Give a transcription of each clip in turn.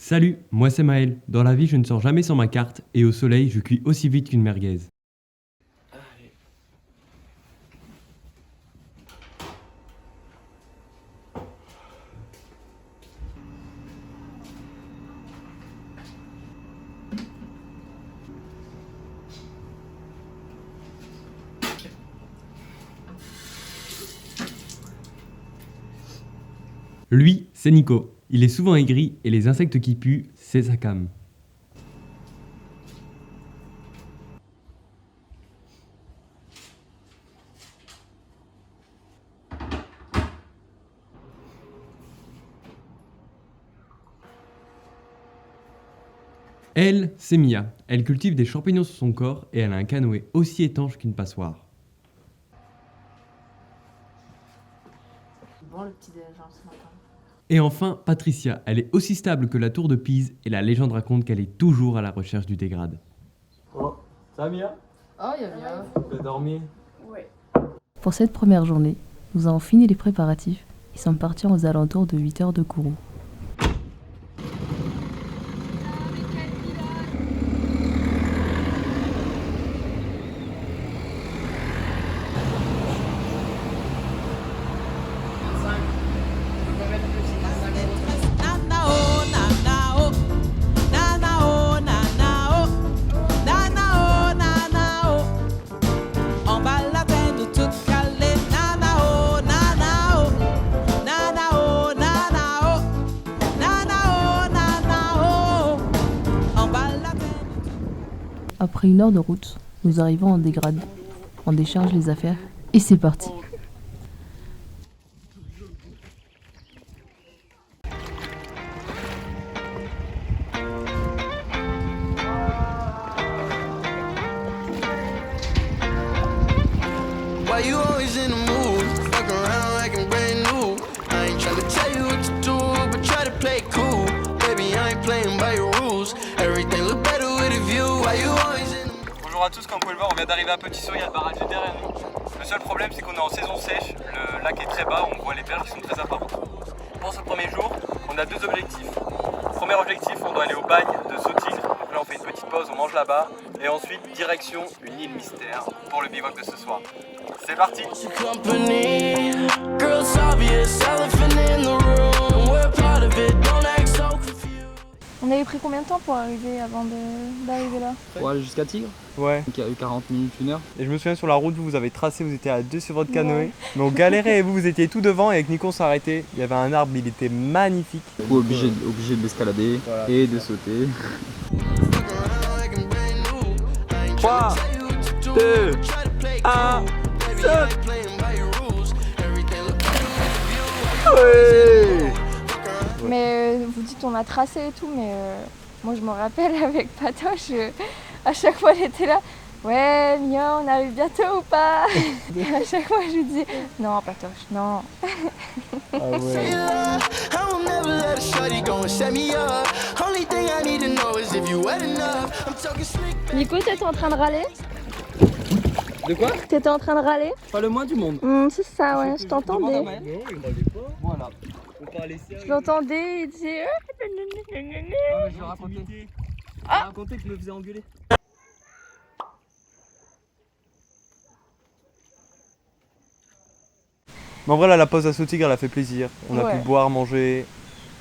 Salut, moi c'est Maël. Dans la vie, je ne sors jamais sans ma carte et au soleil, je cuis aussi vite qu'une merguez. Lui, c'est Nico. Il est souvent aigri et les insectes qui puent, c'est sa came. Elle, c'est Mia. Elle cultive des champignons sur son corps et elle a un canoë aussi étanche qu'une passoire. Bon, le petit déj ce matin. Et enfin, Patricia. Elle est aussi stable que la tour de Pise et la légende raconte qu'elle est toujours à la recherche du dégrade. Oh, ça va Mia? Oh, il y a bien. Tu as dormi? Ouais. Pour cette première journée, nous avons fini les préparatifs et sommes partis aux alentours de 8 heures de Kourou. Après 1 heure de route, nous arrivons en dégrade. On décharge les affaires et c'est parti. Why you always in the mood? Fuck around like I'm brand new. I ain't tryna tell you what to do, but try to play it cool. Baby, I ain't playing by your rules. Everything look better with a view. Why you always in the mood? Bonjour à tous, comme vous pouvez le voir, on vient d'arriver à Petit Saut, il y a le barrage juste derrière nous. Le seul problème, c'est qu'on est en saison sèche, le lac est très bas, on voit les berges qui sont très apparentes. Pour ce premier jour, on a 2 objectifs. Premier objectif, on doit aller au bagne de Saut-Tigre. Donc là, on fait une petite pause, on mange là-bas. Et ensuite, direction une île mystère pour le bivouac de ce soir. C'est parti! Company. Girl, it's obvious, elephant in the room. We're part of it, don't act so confused. On avait pris combien de temps pour arriver d'arriver là? Pour aller jusqu'à Tigre, Ouais. donc il y a eu 40 minutes, 1 heure. Et je me souviens sur la route, vous avez tracé, vous étiez à 2 sur votre canoë. Mais on galérait et vous étiez tout devant et avec Nico on s'est arrêté. Il y avait un arbre, il était magnifique. Du coup, obligé de l'escalader Voilà. et de sauter. Fuck around like I'm brand new. I ain't 3, tryna tell you what to do, 2, but try to play it 1, cool. Baby, I ain't playing by your rules. Everything look better with a view. ouais. Mais vous dites on a tracé et tout, mais moi je me rappelle avec Patoche, à chaque fois elle était là. Ouais, Mia, on arrive bientôt ou pas? Et à chaque fois je lui dis non, Patoche, non. Ah ouais. I will never let a shorty go and set me up. Only thing I need to know is if you wet enough. I'm talking slick back. Nico, t'étais en train de râler? De quoi? T'étais en train de râler? Pas le moins du monde. C'est ça, ouais, je t'entendais. Voilà. Je l'entendais, il disait. Je vais raconter. Je vais raconter que je me faisais engueuler. Mais en vrai là la pause à Saut-Tigre elle a fait plaisir. On a Ouais. pu boire, manger.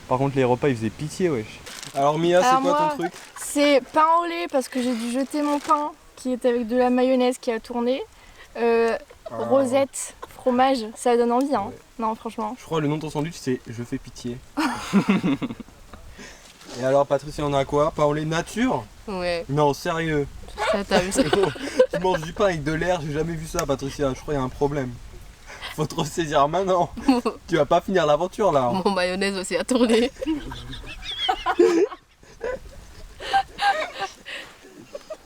Par contre les repas ils faisaient pitié wesh. Alors Mia c'est Ah, quoi moi, ton truc? C'est pain au lait parce que j'ai dû jeter mon pain qui était avec de la mayonnaise qui a tourné. Rosette, fromage, ça donne envie hein. Ouais. Non franchement. Je crois le nom de ton sandwich c'est Je fais pitié. Et alors Patricia on a quoi? Pain au lait nature? Ouais, Non sérieux. ça t'as vu ça. Tu manges du pain avec de l'air, j'ai jamais vu ça Patricia, je crois qu'il y a un problème. Faut te ressaisir maintenant. Tu vas pas finir l'aventure là. Mon mayonnaise aussi a tourné.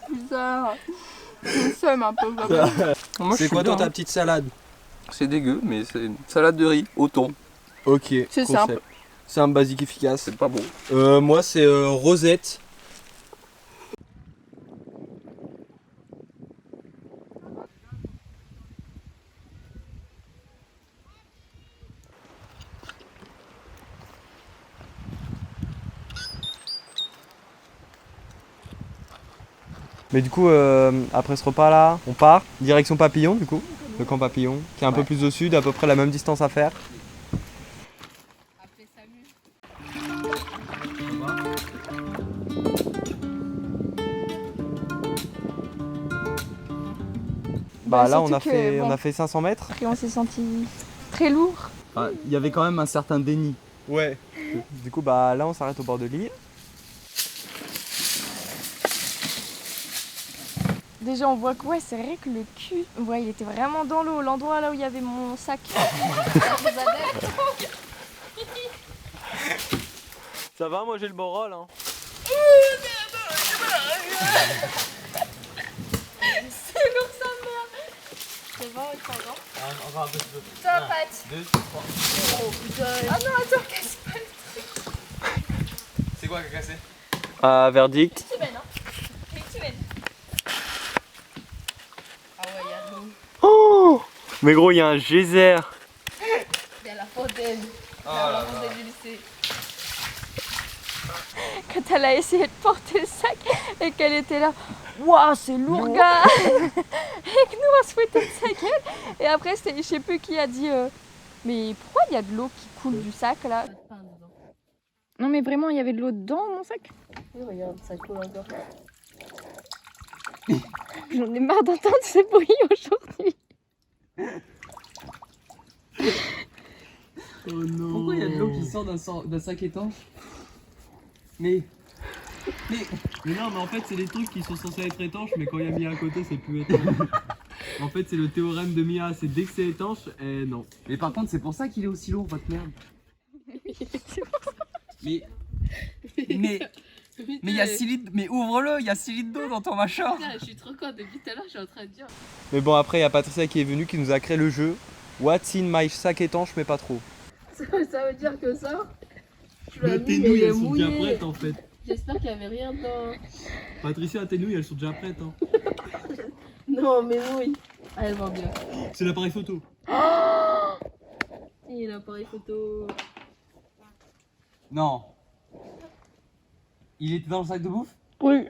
Bizarre. Je somme un peu quand même. Moi, je C'est suis quoi toi bien, ta petite salade? C'est dégueu, mais c'est une salade de riz au thon. Ok, C'est concept. simple. C'est un basique efficace. C'est pas bon. Moi c'est rosette. Mais du coup, après ce repas-là, on part, direction Papillon du coup, le camp Papillon, qui est un peu plus au sud, à peu près la même distance à faire. Bah là, on a fait 500 mètres. Après, on s'est senti très lourd. Il y avait quand même un certain déni. Ouais. Du coup, bah là, on s'arrête au bord de l'île. Déjà, on voit que ouais, c'est vrai que le cul, ouais, il était vraiment dans l'eau, l'endroit là où il y avait mon sac. Ça va, moi j'ai le bon rôle. Hein. C'est lourd, ça va. C'est bon, il prend grand. Encore un peu. Toi, Pat. 2, 3. Oh putain. Ah non, attends, casse pas le truc. C'est quoi qui a cassé? Verdict. Une semaine, hein. Une semaine. Ah ouais, il y a de l'eau. Oh, mais gros, il y a un geyser. Il y a la fontaine. Oh La fontaine du lycée. Quand elle a essayé de porter le sac et qu'elle était là, waouh, c'est lourd, gars. Et que nous, on se foutait de sa gueule. Et après, je sais plus qui a dit, mais pourquoi il y a de l'eau qui coule du sac là? Non, mais vraiment, il y avait de l'eau dedans, mon sac? Oui, regarde, ça coule encore. J'en ai marre d'entendre ces bruits aujourd'hui. Oh non. Pourquoi il y a de l'eau qui sort d'un sac étanche? Mais non, mais en fait, c'est des trucs qui sont censés être étanches, mais quand il y a Mia à côté, c'est plus étanche. En fait, c'est le théorème de Mia, c'est dès que c'est étanche, non. Mais par contre, c'est pour ça qu'il est aussi lourd, votre merde. Mais il y a 6 litres, mais ouvre-le, il y a 6 litres d'eau dans ton machin. Je suis trop contente, depuis tout à l'heure, je suis en train de dire. Mais bon, après, il y a Patricia qui est venue, qui nous a créé le jeu. What's in my sac étanche, mais pas trop. Ça veut dire que ça, tu l'as mis, Tes mais nouilles, il est elles sont déjà mouillé. prêtes en fait. J'espère qu'il n'y avait rien dedans. Patricia, tes nouilles, elles sont déjà prêtes. Hein. Non, mais oui. Ah, elle va bien. C'est l'appareil photo. Et l'appareil photo. Non. Il était dans le sac de bouffe? Oui.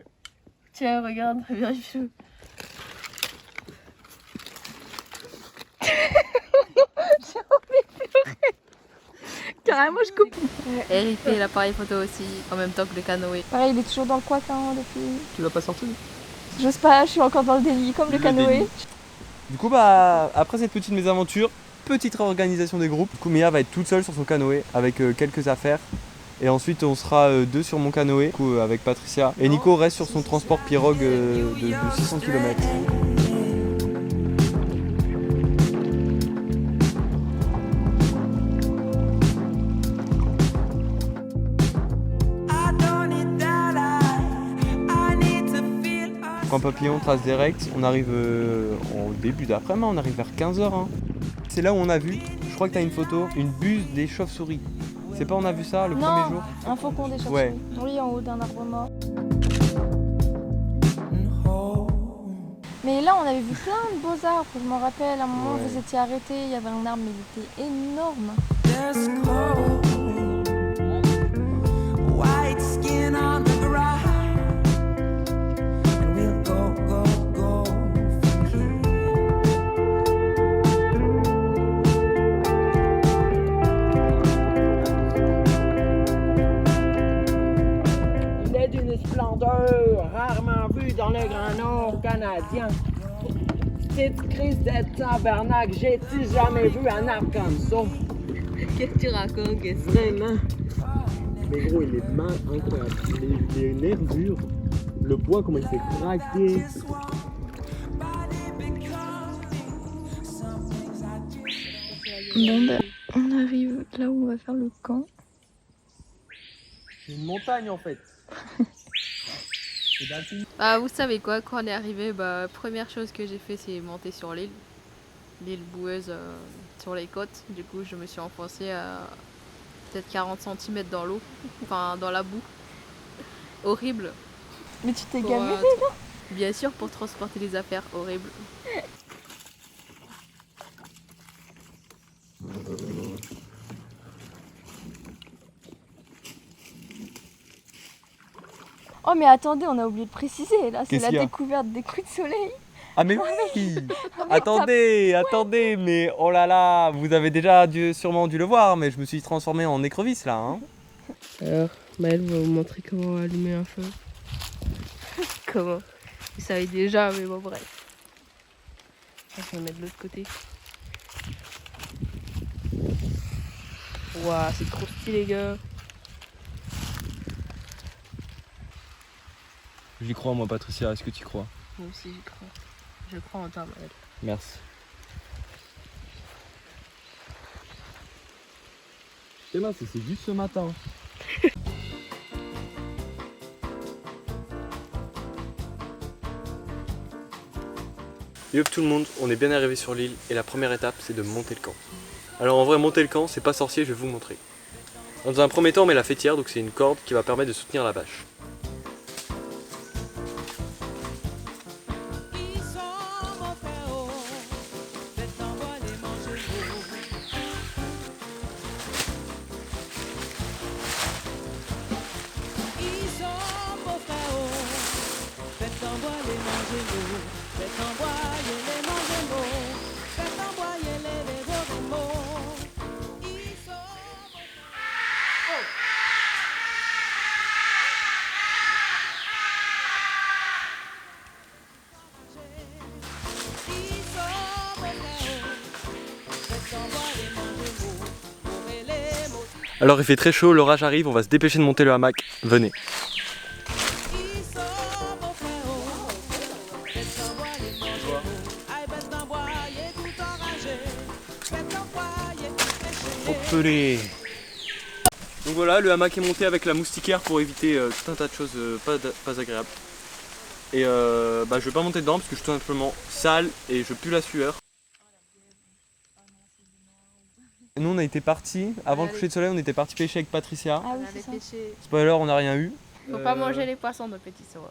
Tiens, regarde, vérifie. Carrément, je coupe. RIP l'appareil photo aussi, en même temps que le canoë. Pareil, il est toujours dans le coin quand depuis. Tu l'as pas sorti? J'ose pas, je suis encore dans le délit, comme le canoë. Du coup, bah, après cette petite mésaventure, petite réorganisation des groupes. Du coup, Mia va être toute seule sur son canoë avec quelques affaires. Et ensuite, on sera deux sur mon canoë, du coup, avec Patricia. Et Nico reste sur son transport pirogue de 600 km. Camp Papillon, trace direct, on arrive au début d'après-midi, on arrive vers 15h. Hein. C'est là où on a vu, je crois que tu as une photo, une buse des chauves-souris. C'est pas on a vu ça le premier jour? Un faucon des chauves-souris. Ouais. Oui, en haut d'un arbre mort. Mais là, on avait vu plein de beaux arbres, je m'en rappelle. À un moment, vous étiez arrêtés, il y avait un arbre, mais il était énorme. White skin on the ground, and we'll go from here. Il est d'une splendeur rarement vue dans le Grand Nord canadien. Petite crise de tabarnak, j'ai-tu jamais vu un arbre comme ça? Qu'est-ce que tu racontes? Vraiment. Mais gros, il est mal incroyable. Les nervures, le bois, comment il s'est craqué. Bon, bah, on arrive là où on va faire le camp. C'est une montagne en fait. Ah, vous savez quoi, quand on est arrivé, première chose que j'ai fait, c'est monter sur l'île boueuse sur les côtes. Du coup, je me suis enfoncée à peut-être 40 cm dans l'eau, enfin dans la boue. Horrible. Mais tu t'es Pour, gavé? bien sûr, pour transporter les affaires, horrible. Oh mais attendez, on a oublié de préciser, là c'est Qu'est-ce la qu'il y a découverte des coups de soleil. Ah mais oui. Attendez, mais oh là là, vous avez déjà sûrement dû le voir, mais je me suis transformé en écrevisse là. Hein. Alors, Maëlle va vous montrer comment allumer un feu. Comment? Vous savez déjà, mais bon, bref. Je vais mettre de l'autre côté. Waouh, c'est trop stylé, les gars. J'y crois moi Patricia, est-ce que tu y crois? Moi aussi, j'y crois. Je crois en toi, Maëlle. Merci. Et là, c'est juste ce matin. Yo tout le monde, on est bien arrivé sur l'île et la première étape c'est de monter le camp. Alors en vrai monter le camp c'est pas sorcier, je vais vous montrer. Dans un premier temps on met la fêtière, donc c'est une corde qui va permettre de soutenir la bâche. Alors il fait très chaud, l'orage arrive, on va se dépêcher de monter le hamac. Venez. Hopelé. Donc voilà, le hamac est monté avec la moustiquaire pour éviter tout un tas de choses pas agréables. Et je vais pas monter dedans parce que je suis tout simplement sale et je pue la sueur. Nous on a été partis, avant le coucher de soleil on était partis pêcher avec Patricia. Ah oui, On avait c'est ça. pêché. Spoiler, on n'a rien eu. Faut pas manger les poissons de petits sauts.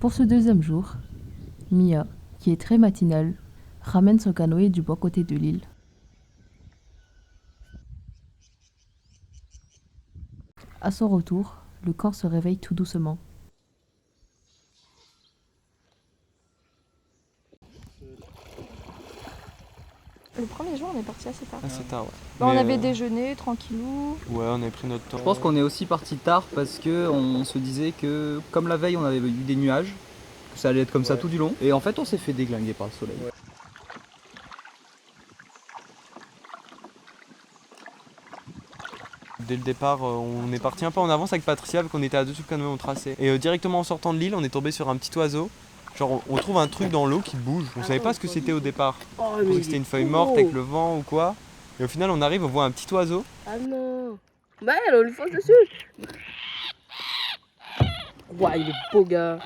Pour ce deuxième jour, Mia, qui est très matinale, ramène son canoë du bon côté de l'île. À son retour, le camp se réveille tout doucement. Le premier jour, on est parti assez tard. Assez tard, ouais. Bah, on avait déjeuné tranquillou. Ouais, on avait pris notre temps. Je pense qu'on est aussi parti tard parce que on se disait que comme la veille on avait eu des nuages, que ça allait être comme ça tout du long. Et en fait on s'est fait déglinguer par le soleil. Ouais. Dès le départ, on est parti un peu en avance avec Patricia, vu qu'on était à deux sur le canoë, on traçait. Et directement en sortant de l'île, on est tombé sur un petit oiseau. Genre, on trouve un truc dans l'eau qui bouge. On savait pas ce que c'était au départ. On croyait que c'était une feuille morte avec le vent ou quoi. Et au final, on arrive, on voit un petit oiseau. Ah non. Maëlle, on lui fonce dessus. Ouah, il est beau, gars.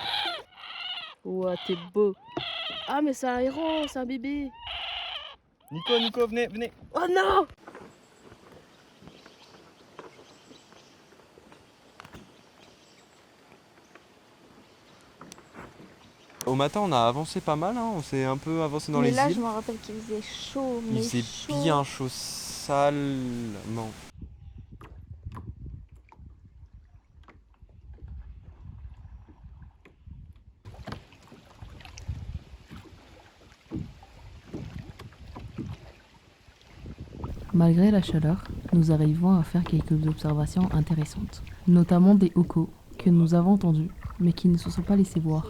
Ouah, t'es beau. Ah, mais c'est un héron, c'est un bébé. Nico, venez. Oh non! Au matin, on a avancé pas mal, hein. On s'est un peu avancé dans mais les là, îles. je me rappelle qu'il faisait chaud. Il Mais faisait chaud. bien chaud, salement. Malgré la chaleur, nous arrivons à faire quelques observations intéressantes, notamment des hocos que nous avons entendus, mais qui ne se sont pas laissés voir.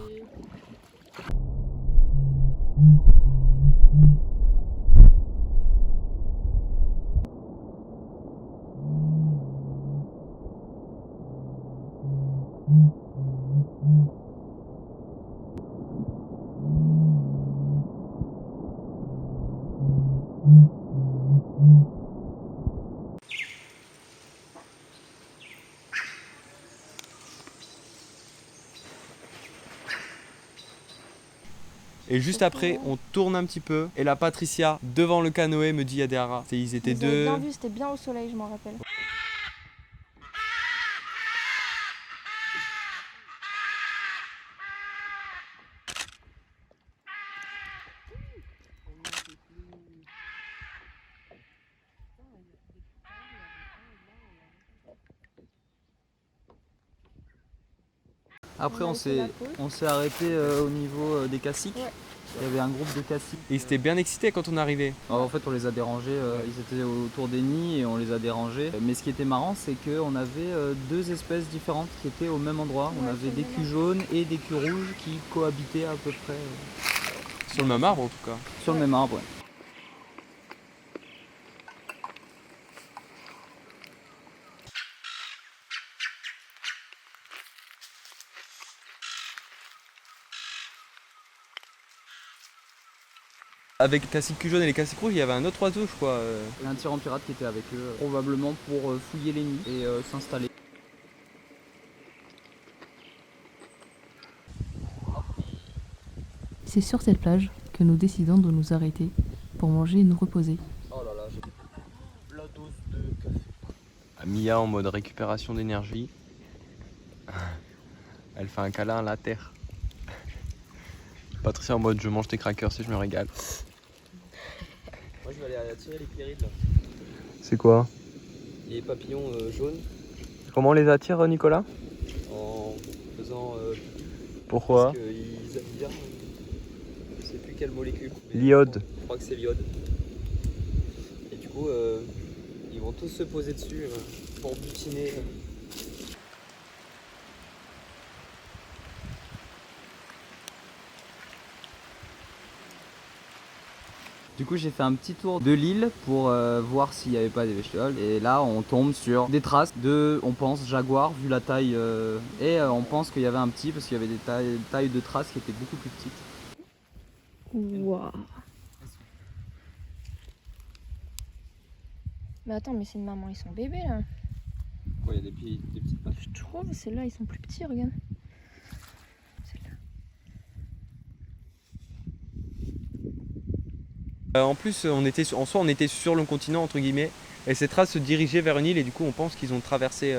Et juste après, on tourne un petit peu. Et là, Patricia, devant le canoë, me dit il y a des haras. Ils étaient Vous avez deux. bien vu, c'était bien au soleil, je m'en rappelle. Après, On a on fait la s'est pause. arrêté au niveau des caciques. Ouais. Il y avait un groupe de caciques. Et ils étaient bien excités quand on arrivait. Alors, en fait, on les a dérangés. Ils étaient autour des nids et on les a dérangés. Mais ce qui était marrant, c'est qu'on avait deux espèces différentes qui étaient au même endroit. On Ouais, avait c'est des vraiment- culs jaunes et des culs rouges qui cohabitaient à peu près Sur le même arbre en tout cas. sur le même arbre. Ouais. Avec les caciques cul jaunes et les caciques rouges, il y avait un autre oiseau, je crois. Il y a un tyran pirate qui était avec eux, probablement pour fouiller les nids et s'installer. C'est sur cette plage que nous décidons de nous arrêter pour manger et nous reposer. Oh là là, j'ai la dose de café. Mia en mode récupération d'énergie. Elle fait un câlin à la terre. Patricia en mode je mange tes crackers et je me régale. Moi je vais aller attirer les pérides là. C'est quoi? Les papillons jaunes Comment on les attire, Nicolas? en faisant. Pourquoi? Parce qu'ils aiment bien. Je sais plus quelle molécule. mais L'iode. Je crois que c'est l'iode. Et du coup, ils vont tous se poser dessus pour butiner. Du coup, j'ai fait un petit tour de l'île pour voir s'il n'y avait pas des bestioles. Et là, on tombe sur des traces de, on pense, jaguar, vu la taille. On pense qu'il y avait un petit, parce qu'il y avait des tailles de traces qui étaient beaucoup plus petites. Waouh. Mais attends, mais c'est une maman et son bébé là. Quoi, il y a des petites pattes. Je trouve, ceux-là ils sont plus petits, regarde. Celle-là. En plus, on était sur le continent entre guillemets, et ces traces se dirigeaient vers une île et du coup on pense qu'ils ont traversé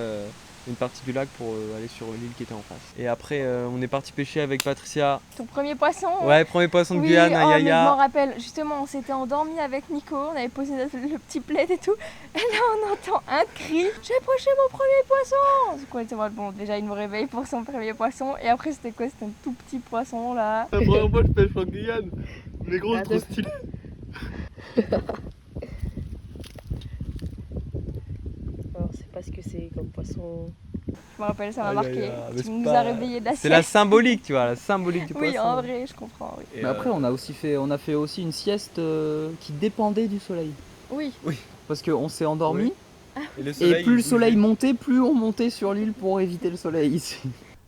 une partie du lac pour aller sur l'île qui était en face. Et après on est parti pêcher avec Patricia. Ton premier poisson. Ouais, premier poisson de Oui, Guyane, un oh, mais je m'en yaya. rappelle, justement, on s'était endormi avec Nico, on avait posé le petit plaid et tout, et là on entend un cri, j'ai pêché mon premier poisson. Du coup on était en mode, bon, déjà il nous réveille pour son premier poisson, et après c'était quoi? C'était un tout petit poisson là. La première fois que je pêche en Guyane, les gros, Ah, trop d'accord. stylé. Alors, c'est pas ce que c'est comme poisson. Je me rappelle, ça m'a Aïe, marqué. aïe, aïe, mais Tu c'est nous pas- as réveillés de la C'est la sieste. symbolique, tu vois, la symbolique du Oui, poisson. en vrai, je comprends, oui. Et, Mais après, on a fait aussi une sieste qui dépendait du soleil. Oui. Parce qu'on s'est endormi, et le et plus le il soleil bougeait. montait, plus on montait sur l'île pour éviter le soleil ici.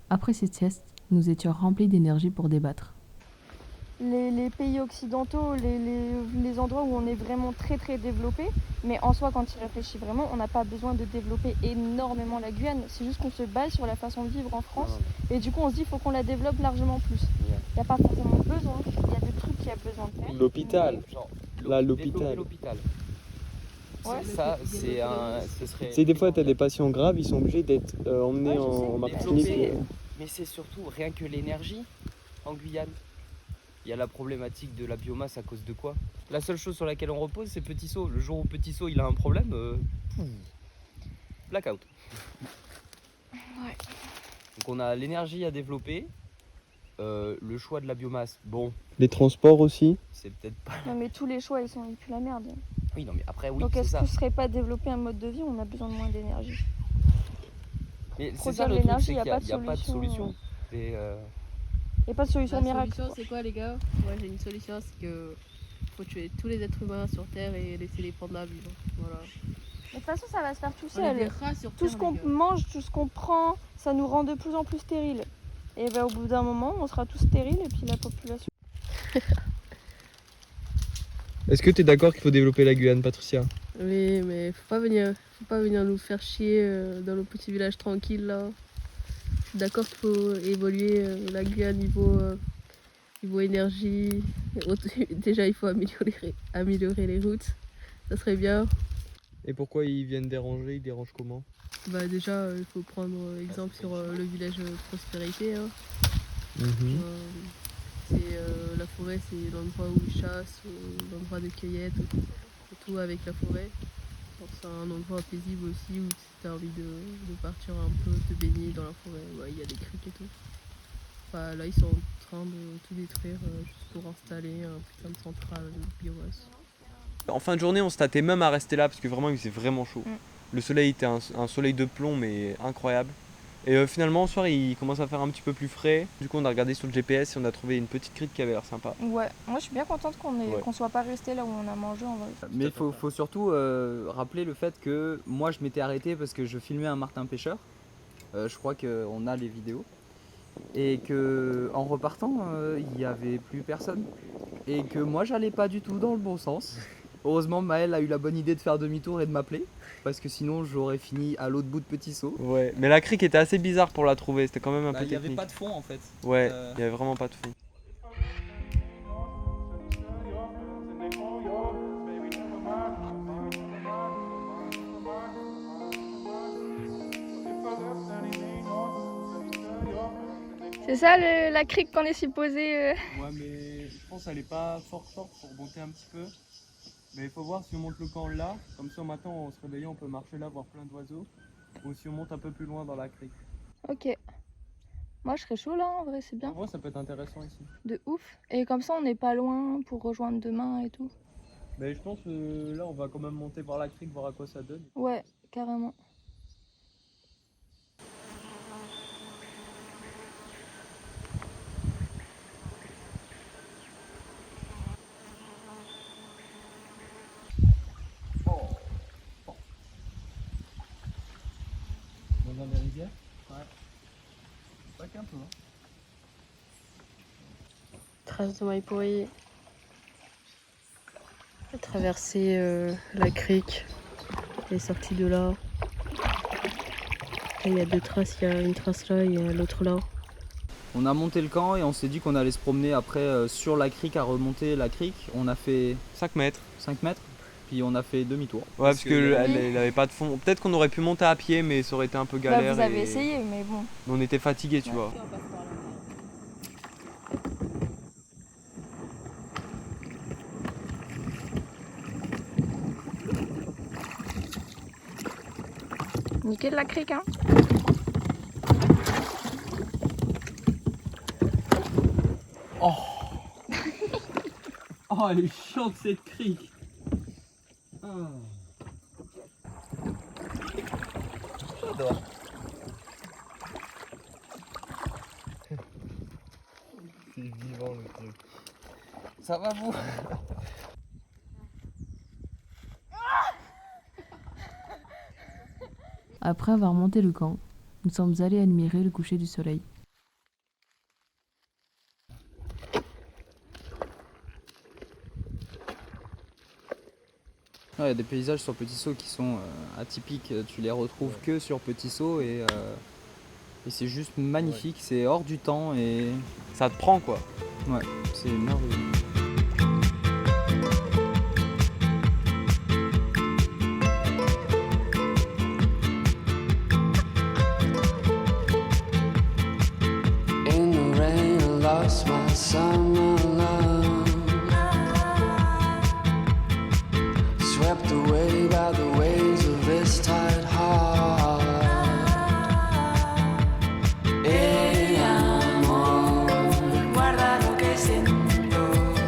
Après cette sieste, nous étions remplis d'énergie pour débattre. Les pays occidentaux, les endroits où on est vraiment très très développé, mais en soi quand il réfléchit vraiment, on n'a pas besoin de développer énormément la Guyane, c'est juste qu'on se base sur la façon de vivre en France, et du coup on se dit il faut qu'on la développe largement plus. Il n'y a pas forcément besoin, il y a des trucs qu'il y a besoin de faire. L'hôpital. Là, l'hôpital. Développer l'hôpital. Ouais. Ça, ce serait. Tu sais, des fois, t'as des patients graves, ils sont obligés d'être emmenés Ouais, je sais. en Martinique. Développer. Mais c'est surtout rien que l'énergie en Guyane. Il y a la problématique de la biomasse à cause de quoi? La seule chose sur laquelle on repose, c'est Petit Saut. Le jour où Petit Saut il a un problème, blackout. Ouais. Donc on a l'énergie à développer, le choix de la biomasse. Bon, Les transports aussi. c'est peut-être pas. Non mais tous les choix ils puent la merde. Oui, non, mais après, oui, Donc c'est est-ce ça. que ce serait pas développer un mode de vie où on a besoin de moins d'énergie? Mais c'est Produire ça de le truc, l'énergie, c'est y a qu'il pas de n'y a pas de solution. solution. Et, Il n'y a pas de solution La miracle. solution, c'est quoi, les gars? Moi, j'ai une solution, c'est que faut tuer tous les êtres humains sur Terre et laisser les prendre la vie. Donc, voilà. Mais de toute façon ça va se faire tout On est des seul. rats sur Tout Terre, ce qu'on les gars. mange, tout ce qu'on prend, ça nous rend de plus en plus stériles. Et ben, au bout d'un moment, on sera tous stériles et puis la population. Est-ce que tu es d'accord qu'il faut développer la Guyane, Patricia? Oui, mais faut pas venir nous faire chier dans le petit village tranquille là. Je suis d'accord qu'il faut évoluer la Guyane niveau énergie. Déjà, il faut améliorer les routes. Ça serait bien. Et pourquoi ils viennent déranger? Ils dérangent comment? Bah déjà, il faut prendre exemple sur le village Prospérité. Hein. La forêt, c'est l'endroit où ils chassent, l'endroit de cueillette, tout avec la forêt. C'est un endroit paisible aussi où si tu as envie de partir un peu, te baigner dans la forêt, il y a des criques et tout. Enfin, là, ils sont en train de tout détruire juste pour installer un putain de centrale biomasse. En fin de journée, on se tâtait même à rester là parce que vraiment il faisait vraiment chaud. Le soleil était un soleil de plomb mais incroyable. Et finalement, ce soir, il commence à faire un petit peu plus frais. Du coup, on a regardé sur le GPS et on a trouvé une petite crique qui avait l'air sympa. Ouais, moi je suis bien contente qu'on soit pas resté là où on a mangé en vrai. Mais il faut surtout rappeler le fait que moi je m'étais arrêté parce que je filmais un martin pêcheur. Je crois qu'on a les vidéos. Et que en repartant, il n'y avait plus personne. Et que moi j'allais pas du tout dans le bon sens. Heureusement, Maël a eu la bonne idée de faire demi-tour et de m'appeler. Parce que sinon j'aurais fini à l'autre bout de Petit Saut. Ouais, mais la crique était assez bizarre pour la trouver, c'était quand même un peu Il n'y technique. avait pas de fond en fait. Ouais, il n'y avait vraiment pas de fond. C'est ça la crique qu'on est supposé. Ouais, mais je pense qu'elle est pas fort pour monter un petit peu. Mais il faut voir si on monte le camp là, comme ça au matin en se réveillant on peut marcher là, voir plein d'oiseaux. Ou si on monte un peu plus loin dans la crique. Ok. Moi je serais chaud là en vrai, c'est bien. En vrai ça peut être intéressant ici. De ouf. Et comme ça on n'est pas loin pour rejoindre demain et tout. Mais je pense que là on va quand même monter voir la crique, voir à quoi ça donne. Ouais, carrément. Dans des rivières? Ouais. Pas qu'un peu. Trace de maille pourrie. J'ai traversé la crique. Elle est sortie de là. Et il y a deux traces, il y a une trace là et l'autre là. On a monté le camp et on s'est dit qu'on allait se promener après sur la crique, à remonter la crique. On a fait 5 mètres. 5 mètres, puis on a fait demi-tour. Ouais, parce qu'elle avait pas de fond. Peut-être qu'on aurait pu monter à pied, mais ça aurait été un peu galère. Bah, vous avez essayé, mais bon. On était fatigués, tu vois. Nickel la crique, hein. Oh Oh, elle est chiante cette crique. J'adore. C'est vivant le truc. Ça va vous? Après avoir monté le camp, nous sommes allés admirer le coucher du soleil. Il y a des paysages sur Petit Saut qui sont atypiques, tu les retrouves que sur Petit Saut et c'est juste magnifique, c'est hors du temps et ça te prend quoi. Ouais, c'est merveilleux. In the rain, I lost my summer love. Swept away by the waves of this tide heart. E amor, guarda lo que siento.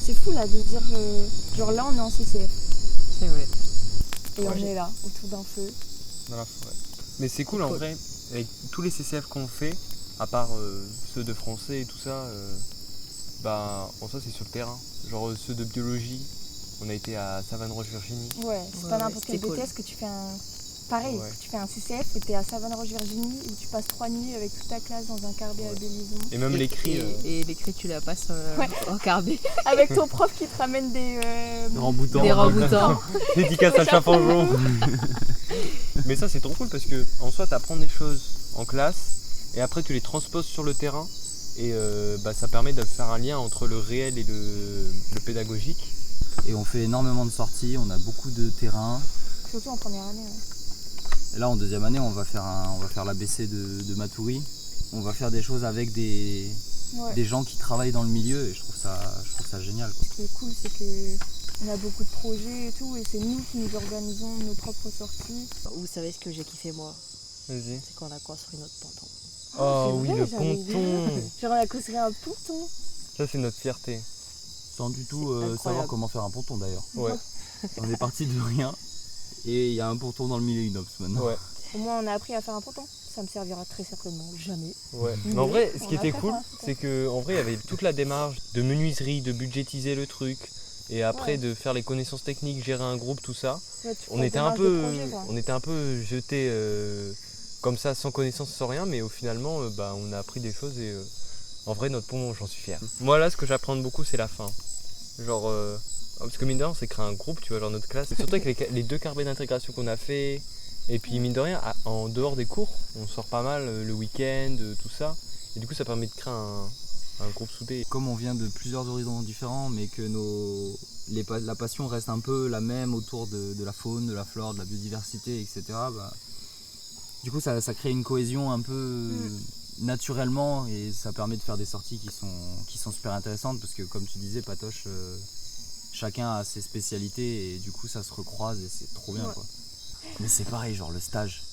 C'est fou là de dire, genre là on est en CCF C'est vrai. et on est là autour d'un feu. Dans la forêt. Mais c'est cool en vrai, avec tous les CCF qu'on fait, à part ceux de français et tout ça, en soi c'est sur le terrain. Genre ceux de biologie, on a été à Savane-Roche, Virginie. Ouais, c'est pas n'importe quel BTS que tu fais un... Pareil, Ouais. tu fais un CCF et t'es à Savane-Roche, Virginie, où tu passes 3 nuits avec toute ta classe dans un carbet à Bélison. Et même l'écrit. Et l'écrit, tu la passes Ouais. en carbet. Avec ton prof qui te ramène des... Remboutants. Des remboutants. Dédicace à Chafangeon. Mais ça c'est trop cool parce que en soi t'apprends des choses en classe et après tu les transposes sur le terrain et ça permet de faire un lien entre le réel et le pédagogique. Et on fait énormément de sorties, on a beaucoup de terrains. Surtout en première année. Ouais. Et là en deuxième année on va faire l'ABC de Matoury. On va faire des choses avec des gens qui travaillent dans le milieu et je trouve ça génial, quoi. Ce qui est cool, c'est qu'on a beaucoup de projets et tout, et c'est nous qui nous organisons nos propres sorties. Vous savez ce que j'ai kiffé moi? Vas-y. C'est qu'on a construit notre ponton. Oh C'est oui, vrai, le j'avais ponton. Genre on a construit un ponton. Ça c'est notre fierté. Sans du tout incroyable. savoir comment faire un ponton d'ailleurs. Ouais. On est parti de rien et il y a un ponton dans le milieu inox maintenant. Ouais. Au moins on a appris à faire un ponton. Ça me servira très certainement jamais. Ouais. Mais Mais en vrai, ce on qui a était fait cool, ça, c'est que en vrai, il y avait toute la démarche de menuiserie, de budgétiser le truc, et après Ouais. de faire les connaissances techniques, gérer un groupe, tout ça. Ouais, tu On fais était démarche de projet, quoi. on était un peu jetés comme ça, sans connaissance, sans rien, mais au finalement, on a appris des choses et en vrai, notre pont, j'en suis fier. Moi là, ce que j'apprends beaucoup, c'est la fin. Genre, parce que mine de rien, on s'est créé un groupe, tu vois, genre notre classe. Et surtout avec les 2 carbets d'intégration qu'on a fait. Et puis mine de rien, en dehors des cours, on sort pas mal le week-end, tout ça. Et du coup, ça permet de créer un groupe soudé. Comme on vient de plusieurs horizons différents, mais que la passion reste un peu la même autour de la faune, de la flore, de la biodiversité, etc. Du coup, ça crée une cohésion un peu naturellement et ça permet de faire des sorties qui sont super intéressantes parce que, comme tu disais, Patoche, chacun a ses spécialités et du coup, ça se recroise et c'est trop bien, quoi. Mais c'est pareil, genre le stage.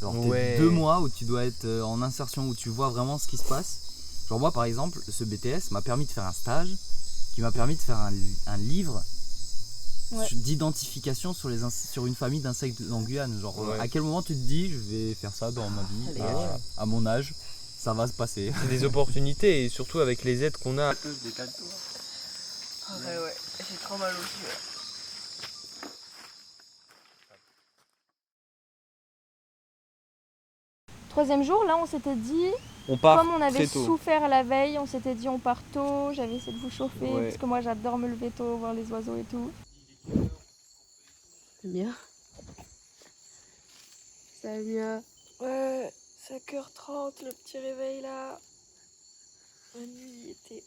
Genre t'es 2 mois où tu dois être en insertion, où tu vois vraiment ce qui se passe. Genre moi par exemple, ce BTS m'a permis de faire un stage, qui m'a permis de faire un livre d'identification sur une famille d'insectes en Guyane. Genre à quel moment tu te dis je vais faire ça dans ma vie, à mon âge, ça va se passer. C'est des opportunités et surtout avec les aides qu'on a. Ouais, j'ai trop mal au cul. Troisième jour, là on s'était dit, On part comme on avait très tôt. souffert la veille, on s'était dit on part tôt, j'avais essayé de vous chauffer, Ouais. parce que moi j'adore me lever tôt, voir les oiseaux et tout. C'est bien. Salut Mia. Ouais, 5h30, le petit réveil là. La nuit était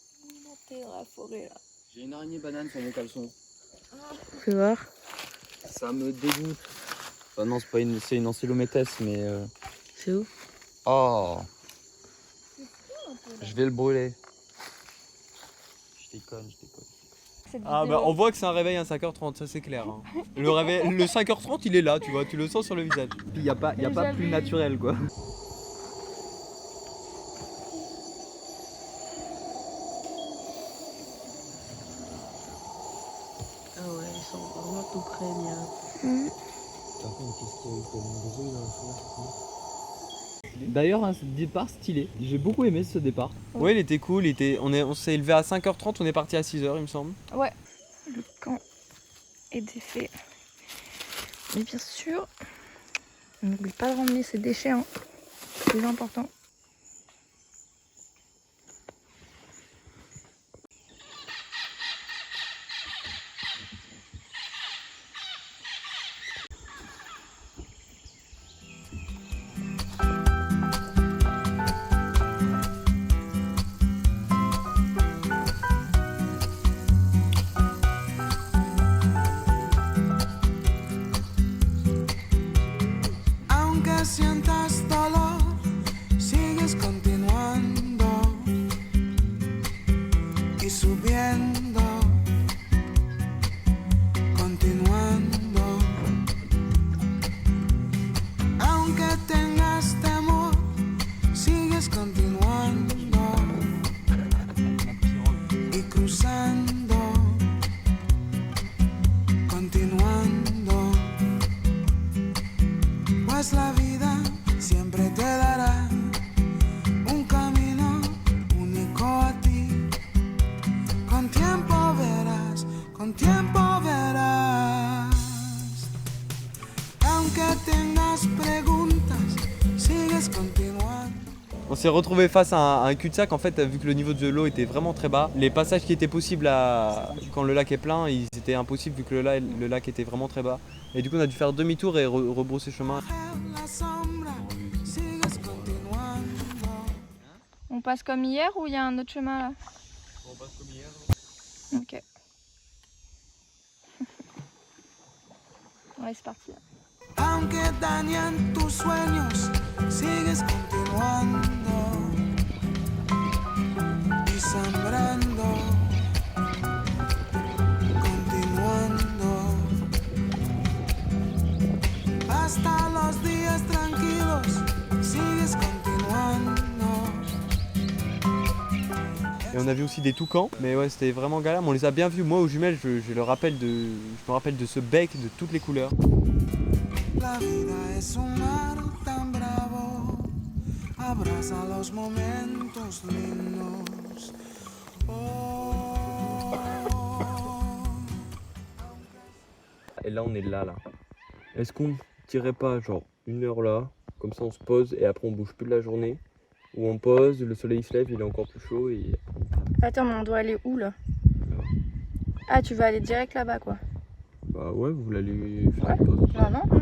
montée dans la forêt là. J'ai une araignée banane sur mon caleçon. Fais voir. Ça me dégoûte. Enfin non, c'est une ancylomytès, mais... C'est où? Oh, je vais le brûler. Je déconne. Ah bah on voit que c'est un réveil à 5h30, ça c'est clair. Hein. Le 5h30 il est là, tu vois, tu le sens sur le visage. Il n'y a pas plus naturel, quoi. Ah ouais, ils sont vraiment tout près, Mia. D'ailleurs, un départ stylé. J'ai beaucoup aimé ce départ. Ouais, il était cool, on s'est élevé à 5h30, on est parti à 6h il me semble. Ouais, le camp est défait. Mais bien sûr, on n'oublie pas de ramener ses déchets, hein. C'est plus important. Aunque sientas dolor, sigues continuando y subiendo, continuando. Aunque tengas temor, sigues continuando s'est retrouvé face à un cul-de-sac en fait, vu que le niveau de l'eau était vraiment très bas. Les passages qui étaient possibles quand le lac est plein, ils étaient impossibles vu que le lac était vraiment très bas. Et du coup on a dû faire demi-tour et rebrousser chemin. On passe comme hier ou il y a un autre chemin là? On passe comme hier. Ok. Ouais, c'est parti. Aunque dañan tus sueños, sigues continuando y sembrando, continuando hasta los días tranquilos, sigues continuando. Et on a vu aussi des toucans, mais ouais c'était vraiment galère, mais on les a bien vus. Moi aux jumelles je me rappelle de ce bec de toutes les couleurs. La vida es un mar tan bravo, abraza los momentos lindos. Et là on est là. Est-ce qu'on tirait pas genre 1 heure là, comme ça on se pose et après on bouge plus de la journée? Ou on pose, le soleil se lève, il est encore plus chaud et... Attends, mais on doit aller où là? Ah, tu vas aller direct là-bas quoi? Bah ouais, vous voulez aller faire une pause? Non, non, non.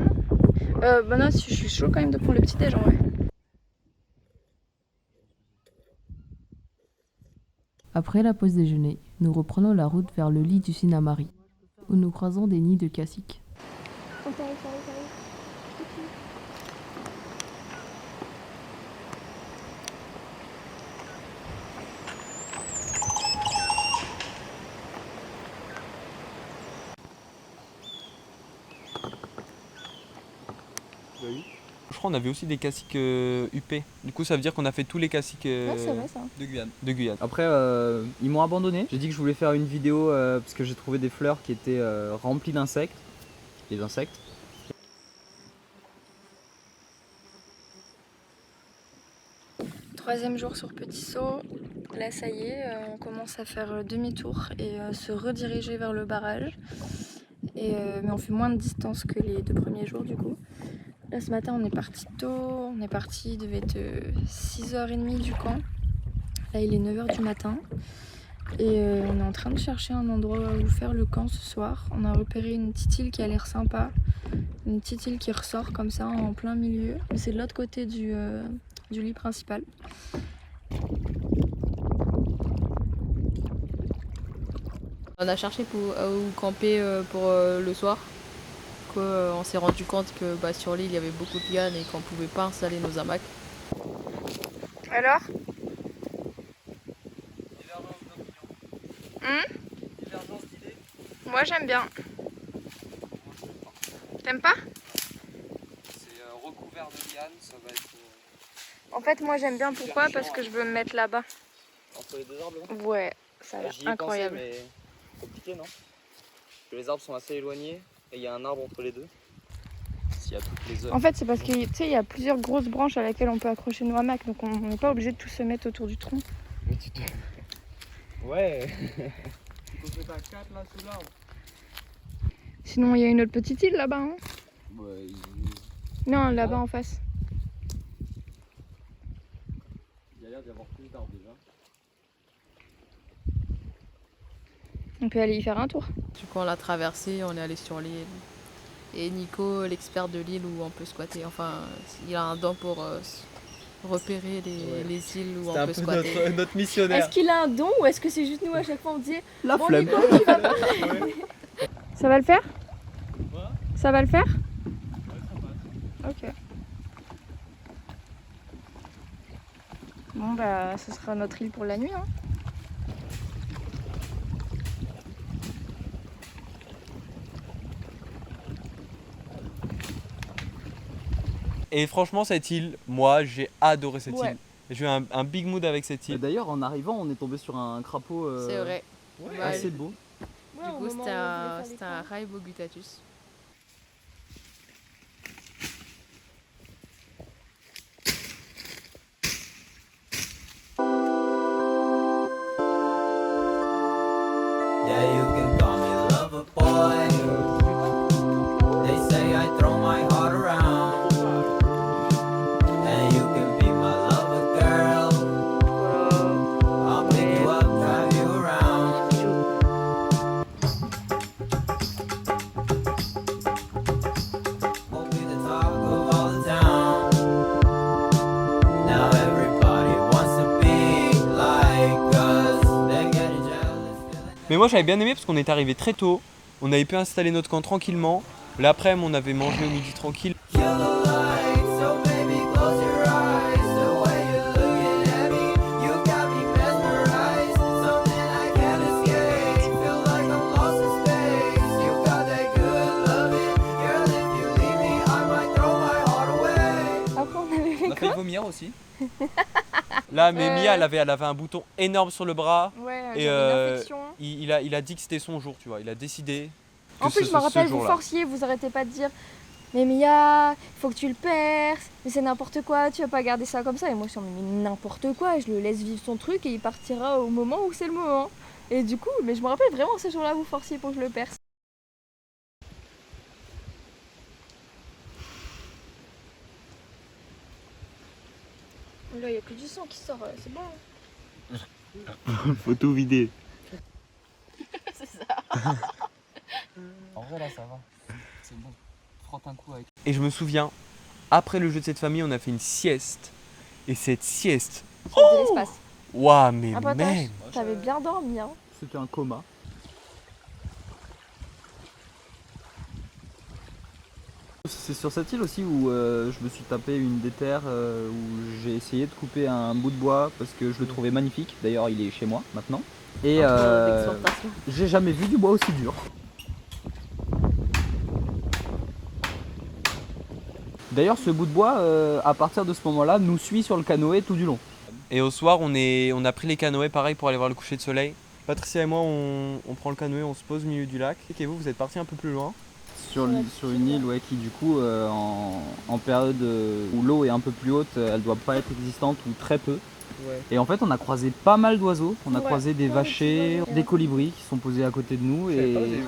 Bah non, je suis chaud quand même de prendre le petit déj en vrai. Après la pause déjeuner, nous reprenons la route vers le lit du Sinnamary, où nous croisons des nids de cassiques. Oh, ça arrive. Je crois qu'on avait aussi des cassiques UP. Du coup ça veut dire qu'on a fait tous les cassiques Ouais, c'est vrai ça. de Guyane. Après, ils m'ont abandonné. J'ai dit que je voulais faire une vidéo parce que j'ai trouvé des fleurs qui étaient remplies d'insectes. Des insectes. Troisième jour sur Petit Saut. Là, ça y est, on commence à faire demi-tour et se rediriger vers le barrage. Mais on fait moins de distance que les 2 premiers jours du coup. Là, ce matin, on est parti tôt. On est parti, il devait être 6h30 du camp. Là, il est 9h du matin. Et on est en train de chercher un endroit où faire le camp ce soir. On a repéré une petite île qui a l'air sympa. Une petite île qui ressort comme ça en plein milieu. Mais c'est de l'autre côté du lit principal. On a cherché où camper pour le soir. On s'est rendu compte que sur l'île il y avait beaucoup de lianes et qu'on pouvait pas installer nos hamacs. Alors? Moi j'aime bien. T'aimes pas? C'est recouvert de lianes, ça va être... En fait moi j'aime bien, pourquoi? Parce que je veux me mettre là-bas. Entre les 2 arbres? Ouais, ça a l'air incroyable. Pensé, mais compliqué non? Parce que les arbres sont assez éloignés et il y a un arbre entre les deux. S'il y a toutes les heures. En fait c'est parce que tu sais, il y a plusieurs grosses branches à laquelle on peut accrocher nos hamacs, donc on n'est pas obligé de tous se mettre autour du tronc. Mais tu te... Ouais. Tu peux mettre un 4 là sous l'arbre. Sinon il y a une autre petite île là-bas, hein? Ouais, Non, là-bas en face. il y a l'air d'y avoir plus d'arbres déjà. On peut aller y faire un tour. Du coup on l'a traversé, on est allé sur l'île. Et Nico, l'expert de l'île où on peut squatter, enfin il a un don pour repérer les îles où on peut squatter. C'est un peu notre missionnaire. Est-ce qu'il a un don ou est-ce que c'est juste nous à chaque fois on dit La bon, flemme. Nico, tu vas pas. Ça va le faire? Ça va le faire? Ok. Bon bah ce sera notre île pour la nuit, hein. Et franchement cette île, moi j'ai adoré cette Ouais. île. J'ai eu un big mood avec cette île. D'ailleurs, en arrivant, on est tombé sur un crapaud C'est vrai. assez beau. Du coup c'était un Rhaebogutatus. Yeah, you can call me lover boy. They say I throw my heart around. And you can be my lover girl. Mais moi j'avais bien aimé parce qu'on est arrivé très tôt. On avait pu installer notre camp tranquillement. L'après-midi, on avait mangé au midi tranquille. On a failli vomir aussi. Là, mais Mia, elle avait un bouton énorme sur le bras. Ouais, et j'avais une infection. il a dit que c'était son jour, tu vois. Il a décidé. En plus, je me rappelle, vous forciez, vous arrêtez pas de dire mais Mia, il faut que tu le perces, mais c'est n'importe quoi, tu vas pas garder ça comme ça. Et moi, je suis en mais n'importe quoi, je le laisse vivre son truc et il partira au moment où c'est le moment. Et du coup, mais je me rappelle vraiment ce jour-là, vous forciez pour que je le perce. Là, il n'y a plus du sang qui sort, c'est bon. Faut tout vider. C'est ça. En vrai, là, ça va. C'est bon. Frotte un coup avec. Et je me souviens, après le jeu de cette famille, on a fait une sieste. Et cette sieste. De l'espace. Waouh, mais Ah, même. t'avais bien dormi, hein. C'était un coma. C'est sur cette île aussi où je me suis tapé une déterre où j'ai essayé de couper un bout de bois parce que je le trouvais magnifique. D'ailleurs, il est chez moi maintenant. Et j'ai jamais vu du bois aussi dur. D'ailleurs, ce bout de bois, à partir de ce moment-là, nous suit sur le canoë tout du long. Et au soir, on a pris les canoës pareil pour aller voir le coucher de soleil. Patricia et moi, on prend le canoë, on se pose au milieu du lac. Et vous êtes partis un peu plus loin. Sur une île qui du coup en période où l'eau est un peu plus haute, elle doit pas être existante ou très peu. Ouais. Et en fait on a croisé pas mal d'oiseaux, on a croisé des vachers, des colibris qui sont posés à côté de nous et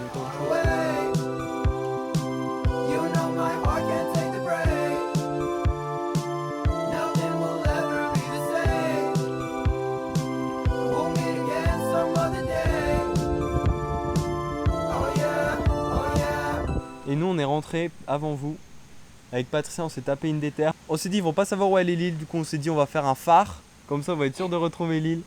Et nous on est rentrés avant vous. Avec Patricia on s'est tapé une déterre. On s'est dit ils vont pas savoir où elle est l'île, du coup on s'est dit on va faire un phare. Comme ça on va être sûr de retrouver l'île.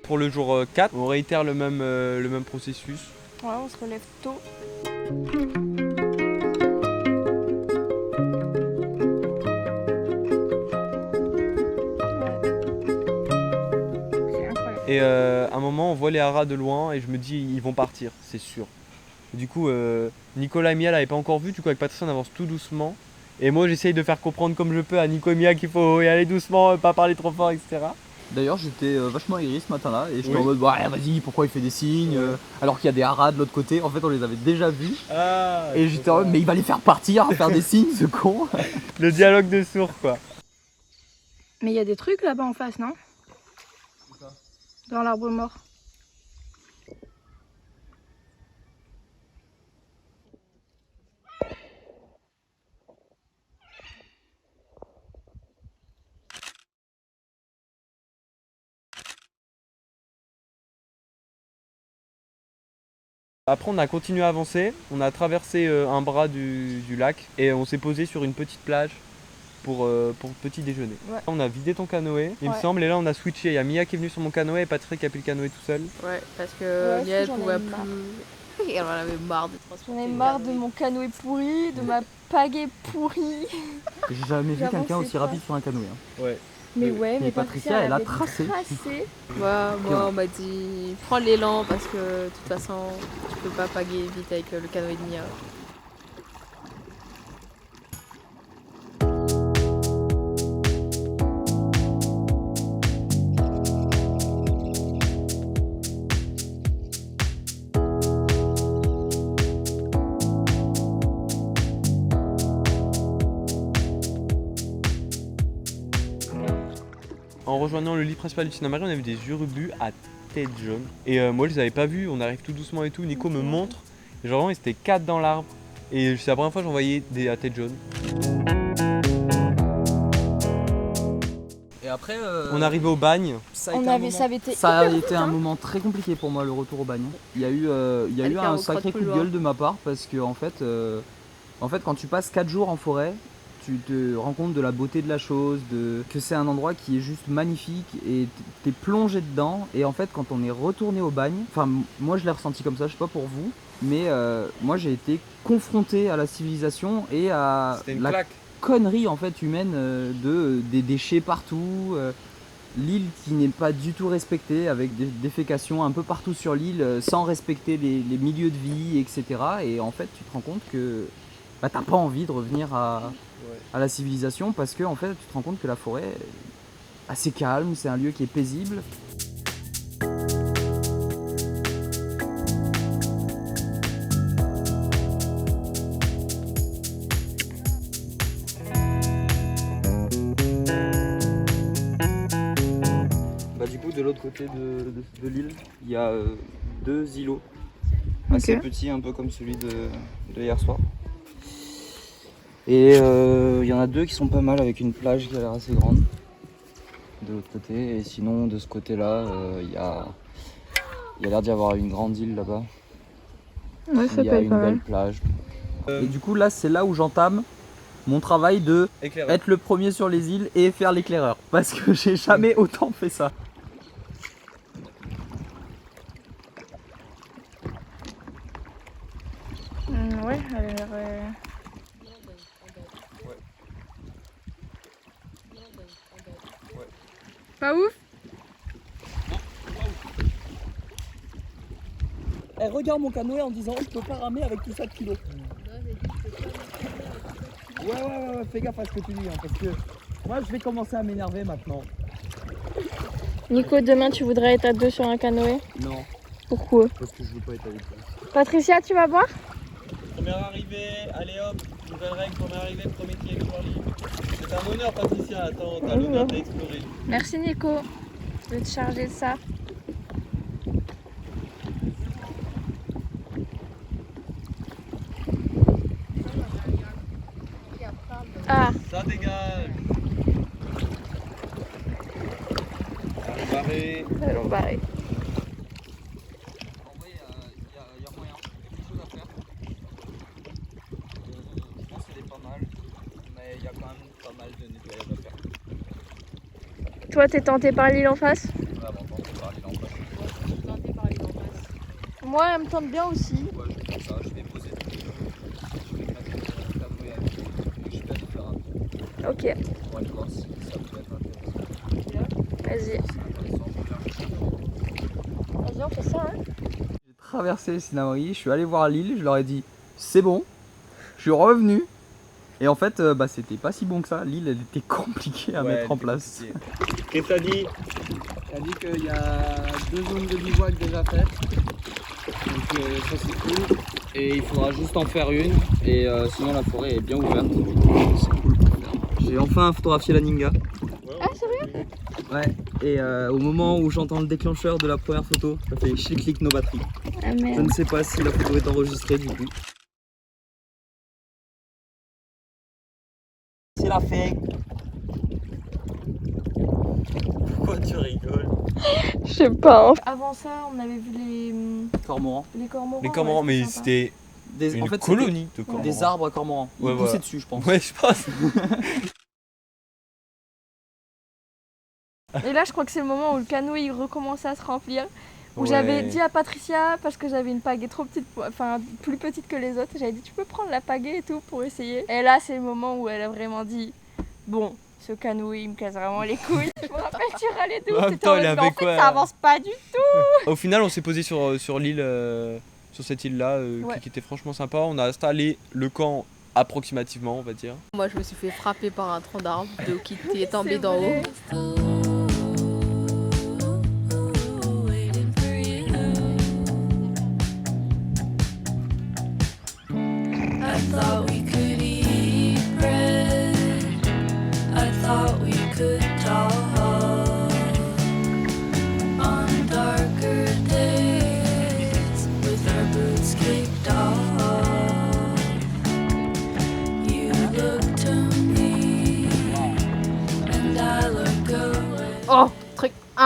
Pour le jour 4, on réitère le même processus. Ouais, on se relève tôt. Et à un moment, on voit les haras de loin et je me dis, ils vont partir, c'est sûr. Et du coup, Nicolas et Mia l'avaient pas encore vu, du coup, avec Patricia, on avance tout doucement. Et moi, j'essaye de faire comprendre comme je peux à Nico et Mia qu'il faut y aller doucement, pas parler trop fort, etc. d'ailleurs j'étais vachement aigri ce matin-là et j'étais en mode ouais, vas-y, pourquoi il fait des signes alors qu'il y a des haras de l'autre côté. En fait on les avait déjà vus et j'étais en mode mais il va les faire partir, faire des signes ce con. Le dialogue de sourds quoi. Mais il y a des trucs là-bas en face, non? Dans l'arbre mort. Après on a continué à avancer, on a traversé un bras du lac et on s'est posé sur une petite plage pour petit déjeuner. Ouais. On a vidé ton canoë, il me semble, et là on a switché. Il y a Mia qui est venue sur mon canoë et Patrick qui a pris le canoë tout seul. Ouais, parce que Mia elle pouvait plus. Elle en avait marre de transporter. J'en ai marre de mon canoë pourri, de ma pagaie pourrie. J'ai jamais vu quelqu'un aussi rapide sur un canoë. Ouais. Mais ouais, mais Patricia elle a tracé. Ouais, moi on m'a dit prends l'élan parce que de toute façon tu peux pas pagayer vite avec le canoë de Mia. en rejoignant le lit principal du Tinamari, on a vu des urubus à tête jaune. Et moi, je les avais pas vus, on arrive tout doucement et tout. Nico me montre, et genre, ils étaient 4 dans l'arbre. Et c'est la première fois que j'en voyais des à tête jaune. Et après, On arrivait au bagne. ça a été un moment très compliqué pour moi, le retour au bagne. Il y a eu un sacré coup de gueule de ma part parce que en fait, quand tu passes 4 jours en forêt, tu te rends compte de la beauté de la chose, que c'est un endroit qui est juste magnifique et t'es plongé dedans. Et en fait, quand on est retourné au bagne, enfin moi je l'ai ressenti comme ça, je sais pas pour vous, mais moi j'ai été confronté à la civilisation et à C'était une la claque. connerie en fait humaine des déchets partout. L'île qui n'est pas du tout respectée avec des défécations un peu partout sur l'île sans respecter les milieux de vie, etc. Et en fait, tu te rends compte que t'as pas envie de revenir à la civilisation parce que en fait, tu te rends compte que la forêt est assez calme, c'est un lieu qui est paisible. Du coup, de l'autre côté de l'île, il y a 2 îlots assez petits, un peu comme celui de hier soir. Et il y en a 2 qui sont pas mal avec une plage qui a l'air assez grande de l'autre côté. Et sinon, de ce côté-là, il y a l'air d'y avoir une grande île là-bas. Ouais, ça il y a une belle plage. Et du coup, là, c'est là où j'entame mon travail de être le premier sur les îles et faire l'éclaireur. Parce que j'ai jamais autant fait ça. Ouais, elle a l'air. Pas ouf? Elle regarde mon canoë en disant je peux pas ramer avec tout ça de kilos. Ouais, fais gaffe à ce que tu dis, hein, parce que moi je vais commencer à m'énerver maintenant. Nico, demain tu voudrais être à 2 sur un canoë? Non, Pourquoi? parce que je veux pas être avec toi. Patricia, tu vas boire? Première arrivée, allez hop, nouvelle règle, première arrivée, premier qui explore l'île. C'est un honneur Patricia, attends, t'as l'honneur d'explorer. Merci Nico de te charger de ça. Ah, Ça dégage. Allez, barré. allons barrer. En vrai, il y a moyen, il y a quelque chose à faire. Je pense qu'elle est pas mal, mais il y a quand même pas mal de nettoyage à faire. Toi, t'es tenté par l'île en face? Vraiment tenté par l'île en face. Moi, elle me tente bien aussi. Ouais, je vais faire ça, je vais poser tout le je vais mettre le canoë avec et je vais aller faire un tour. Ok, On va aller voir si ça peut être intéressant. vas-y. C'est intéressant, Vas-y, on fait ça, hein. J'ai traversé le Tinamari, je suis allé voir l'île, je leur ai dit c'est bon, je suis revenu. Et en fait, c'était pas si bon que ça, l'île elle était compliquée à mettre en place. Qu'est-ce que t'as dit? T'as dit qu'il y a 2 zones de bivouac déjà faites, donc ça c'est cool. Et il faudra juste en faire une, et sinon la forêt est bien ouverte, c'est cool pour faire. J'ai enfin photographié la Ninga. Ah, sérieux? Ouais, et au moment où j'entends le déclencheur de la première photo, ça fait clic no batterie. Ah Je merde. ne sais pas si la photo est enregistrée du coup. C'est la fake. Pourquoi tu rigoles? Je sais pas. Avant ça, on avait vu Cormorans. les cormorans. Les cormorans, ouais, mais c'était c'était En une fait, colonie de c'était cormorans. des arbres à cormorans. Ils Ouais, poussaient voilà. dessus, je pense. Ouais, je pense. sympa. Et là, je crois que c'est le moment où le canoë il recommençait à se remplir. Où Ouais. j'avais dit à Patricia, parce que j'avais une pagaie trop petite, enfin plus petite que les autres, j'avais dit tu peux prendre la pagaie et tout pour essayer. Et là, c'est le moment où elle a vraiment dit bon, ce canoë il me casse vraiment les couilles. Je me rappelle, tu râlais de ouf, Ouais, t'étais putain, en il mode, mais avait en fait quoi, ça avance pas du tout. Au final, on s'est posé sur l'île, sur cette île-là, Ouais. qui était franchement sympa. On a installé le camp approximativement, on va dire. Moi, je me suis fait frapper par un tronc d'arbre qui est tombé C'est d'en vrai. haut. I thought we could eat bread. I thought we could talk.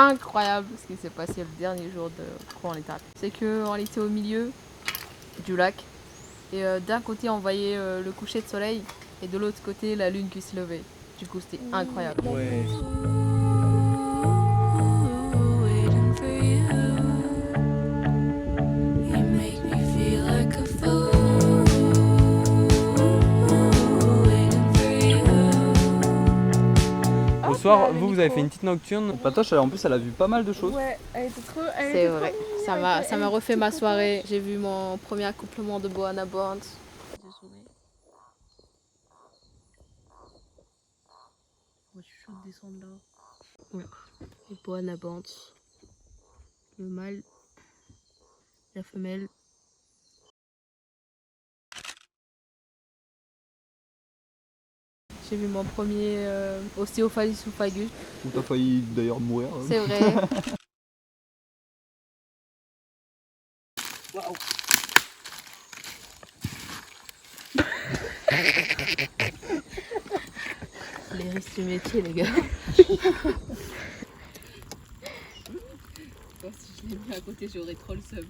incroyable ce qui s'est passé le dernier jour de Croix en l'étape. C'est qu'on était au milieu du lac et d'un côté on voyait le coucher de soleil et de l'autre côté la lune qui se levait. Du coup c'était incroyable. Ouais. Au soir, vous avez fait une petite nocturne. Patoche, en plus, elle a vu pas mal de choses. Ouais, elle était trop. C'est vrai, ça m'a refait ma soirée. J'ai vu mon premier accouplement de Boana Band. Moi, je suis chaud de descendre là. Ouais. Et Boana Band. Le mâle. La femelle. J'ai vu mon premier ostéophagus. Où t'as failli d'ailleurs mourir. Hein. C'est vrai. Les risques du métier, les gars. Bon, si je l'ai mis à côté, j'aurais trop le seum.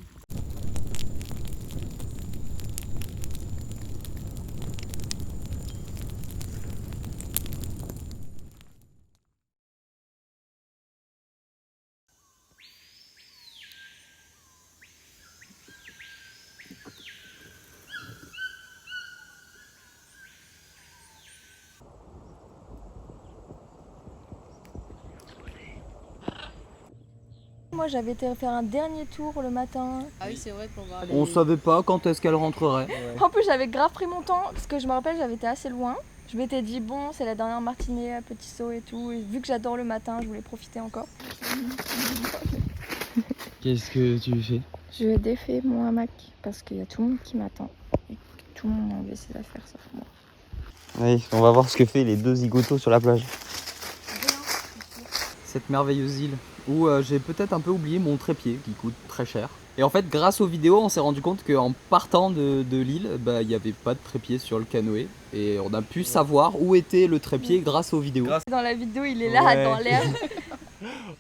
Moi j'avais été faire un dernier tour le matin. Ah oui, c'est vrai qu'on va aller. On savait pas quand est-ce qu'elle rentrerait. En plus j'avais grave pris mon temps parce que je me rappelle j'avais été assez loin. Je m'étais dit bon c'est la dernière matinée à Petit Saut et tout. Et vu que j'adore le matin je voulais profiter encore. Qu'est-ce que tu fais? Je défais mon hamac parce qu'il y a tout le monde qui m'attend. Et que tout le monde a enlevé ses affaires sauf moi. Oui, on va voir ce que fait les deux zigotos sur la plage. Cette merveilleuse île où j'ai peut-être un peu oublié mon trépied qui coûte très cher. Et en fait, grâce aux vidéos, on s'est rendu compte qu'en partant de l'île, bah, il n'y avait pas de trépied sur le canoë. Et on a pu savoir où était le trépied grâce aux vidéos. Dans la vidéo il est là dans l'air.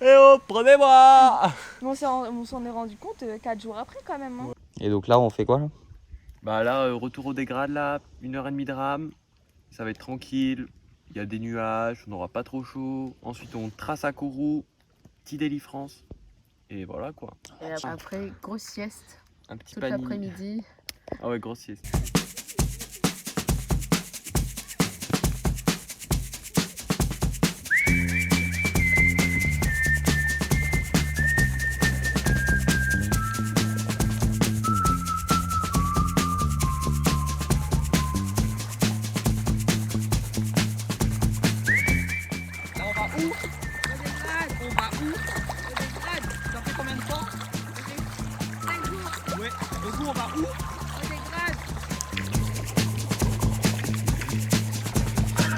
Eh oh, prenez-moi! On s'en est rendu compte 4 jours après quand même. Hein. Et donc là, on fait quoi là? Bah là, retour au dégrade là, 1h30 de rame. Ça va être tranquille. Il y a des nuages, on n'aura pas trop chaud. Ensuite, on trace à Kourou, petit délivrance. Et voilà quoi. Et après, grosse sieste. Un petit Toute panier. l'après-midi. Ah ouais, grosse sieste.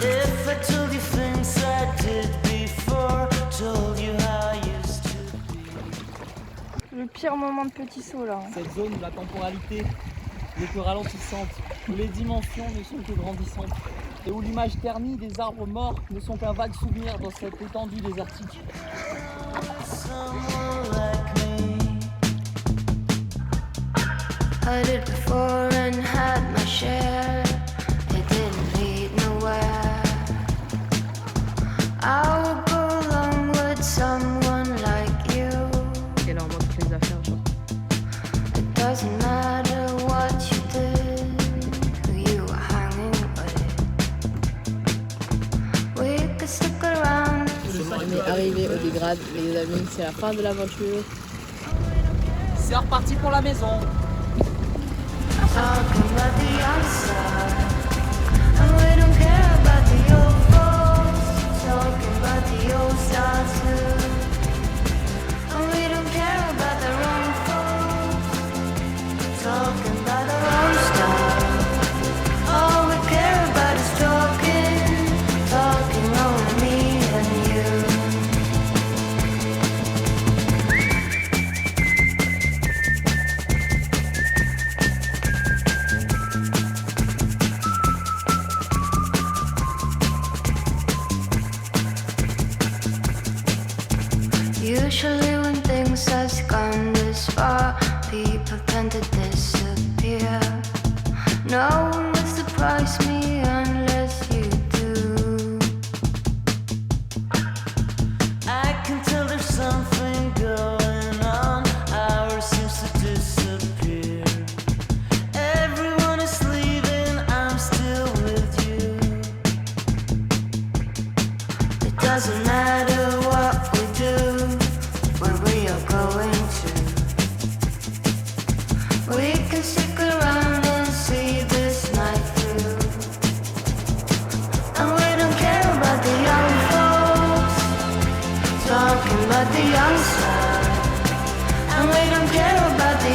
If I told you things I did before, told you how I used to be. Le pire moment de Petit Saut là. Hein. Cette zone où la temporalité n'est que ralentissante, où les dimensions ne sont que grandissantes, et où l'image ternie des arbres morts ne sont qu'un vague souvenir dans cette étendue désertique. Someone like me. I did before and had my share. It didn't lead nowhere. I would go along with someone like you. Et là, on manque les affaires, genre. It doesn't matter what you did, who you were hanging with. We could stick around. On est arrivé au dégrade, les amis, c'est la fin de l'aventure. C'est reparti pour la maison. Talking about the outside, and we don't care about the old folks. Talking about the old stars too, and we don't care about the wrong folks. Talking about the wrong stars. All we care about is talking, talking only me and you. No one will surprise me unless you do. I can tell there's something going on. Ours seems to disappear. Everyone is leaving, I'm still with you. It doesn't matter what we do, where we are going to. We can stick around and see this night through. And we don't care about the young folks talking about the young side. And we don't care about the